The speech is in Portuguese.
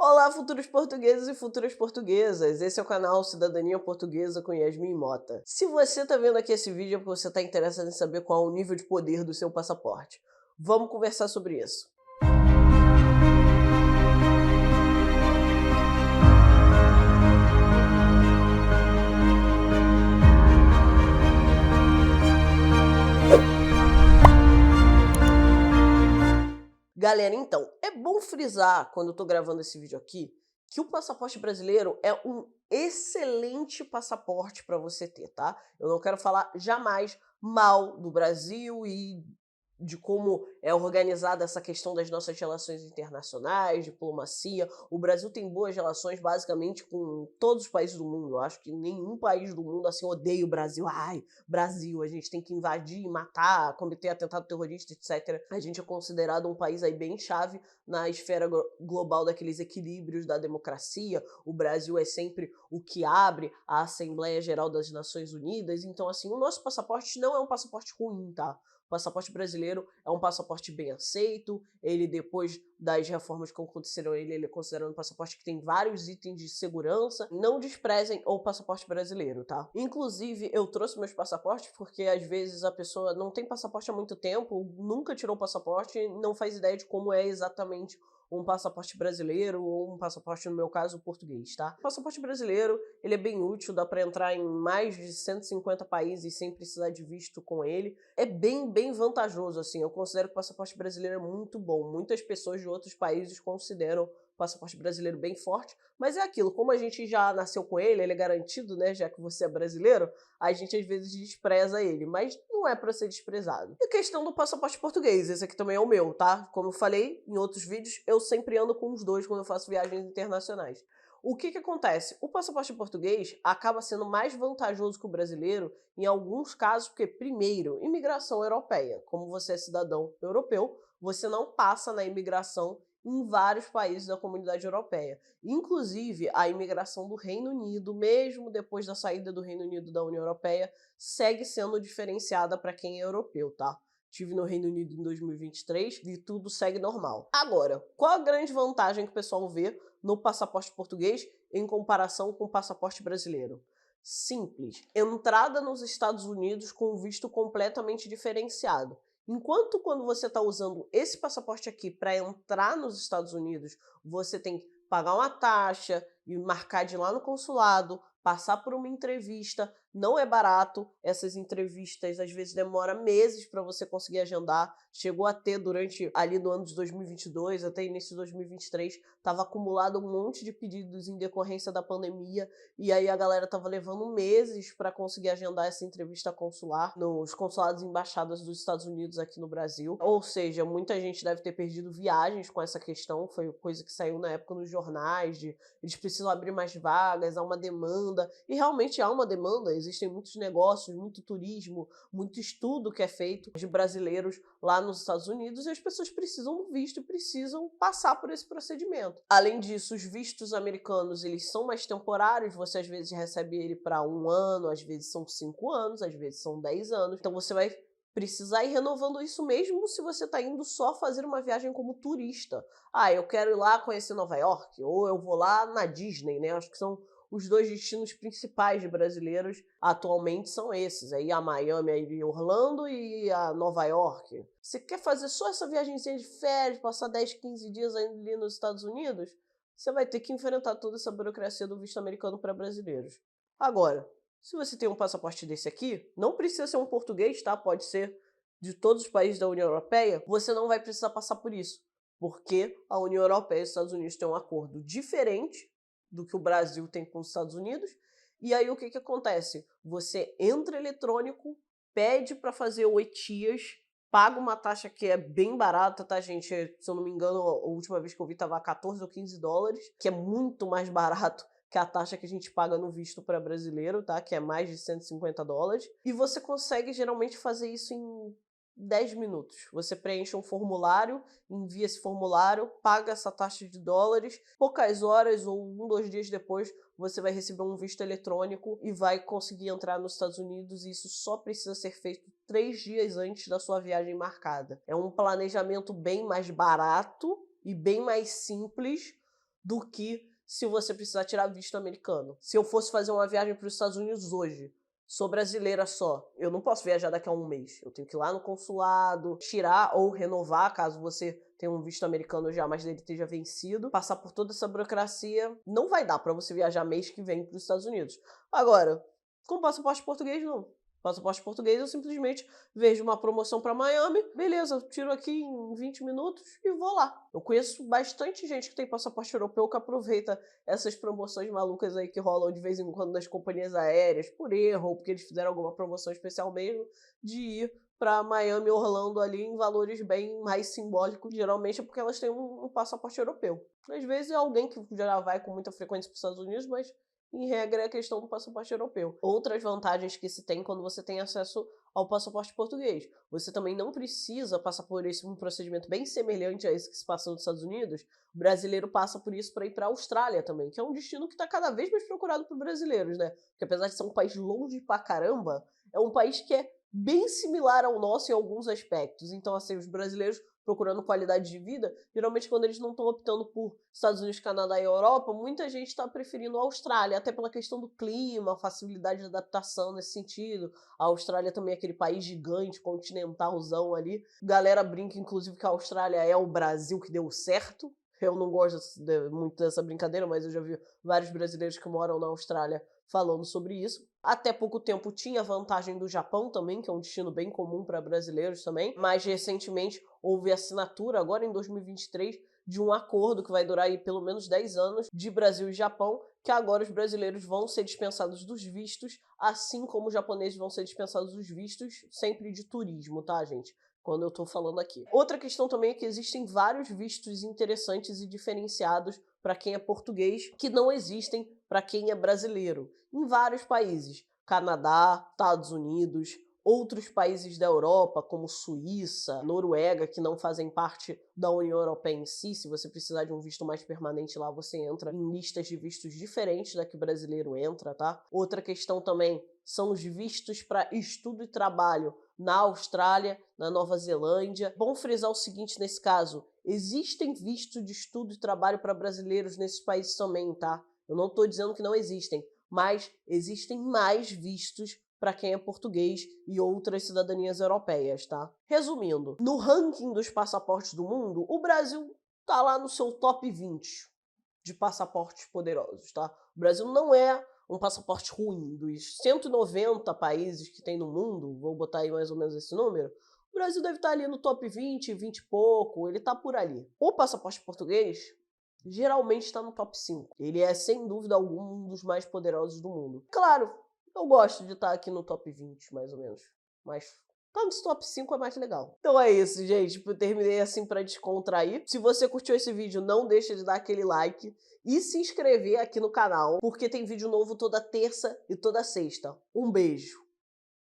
Olá, futuros portugueses e futuras portuguesas! Esse é o canal Cidadania Portuguesa com Yasmin Mota. Se você está vendo aqui esse vídeo é porque você está interessado em saber qual é o nível de poder do seu passaporte. Vamos conversar sobre isso. Galera, então, é bom frisar, quando eu tô gravando esse vídeo aqui, que o passaporte brasileiro é um excelente passaporte para você ter, tá? Eu não quero falar jamais mal do Brasil e de como é organizada essa questão das nossas relações internacionais, diplomacia. O Brasil tem boas relações basicamente com todos os países do mundo. Eu acho que nenhum país do mundo assim odeia o Brasil. Ai, Brasil, a gente tem que invadir, matar, cometer atentado terrorista, etc. A gente é considerado um país aí bem chave na esfera global daqueles equilíbrios da democracia. O Brasil é sempre o que abre a Assembleia Geral das Nações Unidas. Então, assim, o nosso passaporte não é um passaporte ruim, tá? O passaporte brasileiro é um passaporte bem aceito, ele depois das reformas que aconteceram, ele é considerado um passaporte que tem vários itens de segurança. Não desprezem o passaporte brasileiro, tá? Inclusive, eu trouxe meus passaportes porque às vezes a pessoa não tem passaporte há muito tempo, nunca tirou o passaporte e não faz ideia de como é exatamente um passaporte brasileiro ou um passaporte, no meu caso, português, tá? O passaporte brasileiro, ele é bem útil, dá para entrar em mais de 150 países sem precisar de visto com ele. É bem vantajoso, assim, eu considero que o passaporte brasileiro é muito bom. Muitas pessoas de outros países consideram o passaporte brasileiro bem forte, mas é aquilo, como a gente já nasceu com ele é garantido, né, já que você é brasileiro, a gente às vezes despreza ele, mas não é para ser desprezado. E a questão do passaporte português, esse aqui também é o meu, tá? Como eu falei em outros vídeos, eu sempre ando com os dois quando eu faço viagens internacionais. O que acontece? O passaporte português acaba sendo mais vantajoso que o brasileiro em alguns casos, porque, primeiro, imigração europeia. Como você é cidadão europeu, você não passa na imigração em vários países da comunidade europeia. Inclusive, a imigração do Reino Unido, mesmo depois da saída do Reino Unido da União Europeia, segue sendo diferenciada para quem é europeu, tá? Estive no Reino Unido em 2023 e tudo segue normal. Agora, qual a grande vantagem que o pessoal vê no passaporte português em comparação com o passaporte brasileiro? Simples. Entrada nos Estados Unidos com visto completamente diferenciado. Enquanto quando você está usando esse passaporte aqui para entrar nos Estados Unidos, você tem que pagar uma taxa e marcar de ir lá no consulado, passar por uma entrevista, não é barato, essas entrevistas às vezes demoram meses para você conseguir agendar, chegou a ter durante ali no ano de 2022 até início de 2023, estava acumulado um monte de pedidos em decorrência da pandemia, e aí a galera estava levando meses para conseguir agendar essa entrevista consular nos consulados e embaixadas dos Estados Unidos aqui no Brasil, ou seja, muita gente deve ter perdido viagens com essa questão, foi coisa que saiu na época nos jornais, de eles precisam abrir mais vagas, há uma demanda, e realmente há uma demanda, existem muitos negócios, muito turismo, muito estudo que é feito de brasileiros lá nos Estados Unidos e as pessoas precisam do visto e precisam passar por esse procedimento. Além disso, os vistos americanos, eles são mais temporários, você às vezes recebe ele para 1 ano, às vezes são 5 anos, às vezes são 10 anos, então você vai precisar ir renovando isso mesmo se você está indo só fazer uma viagem como turista. Ah, eu quero ir lá conhecer Nova York, ou eu vou lá na Disney, né? Acho que são os dois destinos principais de brasileiros atualmente são esses, aí a Miami, aí Orlando e a Nova York. Você quer fazer só essa viagemzinha de férias, passar 10, 15 dias ali nos Estados Unidos? Você vai ter que enfrentar toda essa burocracia do visto americano para brasileiros. Agora, se você tem um passaporte desse aqui, não precisa ser um português, tá? Pode ser de todos os países da União Europeia, você não vai precisar passar por isso, porque a União Europeia e os Estados Unidos têm um acordo diferente do que o Brasil tem com os Estados Unidos, e aí o que acontece? Você entra eletrônico, pede para fazer o ETIAS, paga uma taxa que é bem barata, tá, gente? Se eu não me engano, a última vez que eu vi estava 14 ou 15 dólares, que é muito mais barato que a taxa que a gente paga no visto para brasileiro, tá? Que é mais de 150 dólares. E você consegue geralmente fazer isso em 10 minutos. Você preenche um formulário, envia esse formulário, paga essa taxa de dólares, poucas horas ou 2 dias depois você vai receber um visto eletrônico e vai conseguir entrar nos Estados Unidos, e isso só precisa ser feito 3 dias antes da sua viagem marcada. É um planejamento bem mais barato e bem mais simples do que se você precisar tirar visto americano. Se eu fosse fazer uma viagem para os Estados Unidos hoje, sou brasileira só, eu não posso viajar daqui a um mês. Eu tenho que ir lá no consulado, tirar ou renovar, caso você tenha um visto americano já, mas dele esteja vencido. Passar por toda essa burocracia, não vai dar para você viajar mês que vem para os Estados Unidos. Agora, com passaporte português, não. Passaporte português, eu simplesmente vejo uma promoção para Miami, beleza, tiro aqui em 20 minutos e vou lá. Eu conheço bastante gente que tem passaporte europeu que aproveita essas promoções malucas aí que rolam de vez em quando nas companhias aéreas, por erro, ou porque eles fizeram alguma promoção especial mesmo, de ir para Miami, Orlando ali em valores bem mais simbólicos. Geralmente é porque elas têm um passaporte europeu. Às vezes é alguém que já vai com muita frequência para os Estados Unidos, mas em regra, é a questão do passaporte europeu. Outras vantagens que se tem quando você tem acesso ao passaporte português. Você também não precisa passar por um procedimento bem semelhante a esse que se passa nos Estados Unidos. O brasileiro passa por isso para ir para a Austrália também, que é um destino que está cada vez mais procurado por brasileiros, né? Porque apesar de ser um país longe pra caramba, é um país que é bem similar ao nosso em alguns aspectos. Então, assim, os brasileiros procurando qualidade de vida, geralmente quando eles não estão optando por Estados Unidos, Canadá e Europa, muita gente está preferindo a Austrália, até pela questão do clima, facilidade de adaptação nesse sentido. A Austrália também é aquele país gigante, continentalzão ali. Galera brinca, inclusive, que a Austrália é o Brasil que deu certo. Eu não gosto muito dessa brincadeira, mas eu já vi vários brasileiros que moram na Austrália falando sobre isso. Até pouco tempo tinha a vantagem do Japão também, que é um destino bem comum para brasileiros também. Mais recentemente houve assinatura, agora em 2023, de um acordo que vai durar aí pelo menos 10 anos de Brasil e Japão, que agora os brasileiros vão ser dispensados dos vistos, assim como os japoneses vão ser dispensados dos vistos, sempre de turismo, tá, gente? Quando eu tô falando aqui. Outra questão também é que existem vários vistos interessantes e diferenciados para quem é português, que não existem para quem é brasileiro, em vários países. Canadá, Estados Unidos, outros países da Europa, como Suíça, Noruega, que não fazem parte da União Europeia em si. Se você precisar de um visto mais permanente lá, você entra em listas de vistos diferentes da que o brasileiro entra, tá? Outra questão também são os vistos para estudo e trabalho na Austrália, na Nova Zelândia. Bom frisar o seguinte nesse caso, existem vistos de estudo e trabalho para brasileiros nesses países também, tá? Eu não estou dizendo que não existem, mas existem mais vistos para quem é português e outras cidadanias europeias, tá? Resumindo, no ranking dos passaportes do mundo, o Brasil tá lá no seu top 20 de passaportes poderosos, tá? O Brasil não é um passaporte ruim. Dos 190 países que tem no mundo, vou botar aí mais ou menos esse número, o Brasil deve estar ali no top 20, 20 e pouco, ele tá por ali. O passaporte português geralmente está no top 5. Ele é, sem dúvida alguma, um dos mais poderosos do mundo. Claro, eu gosto de estar aqui no top 20, mais ou menos. Mas tá no top 5 é mais legal. Então é isso, gente. Eu terminei assim pra descontrair. Se você curtiu esse vídeo, não deixa de dar aquele like e se inscrever aqui no canal, porque tem vídeo novo toda terça e toda sexta. Um beijo!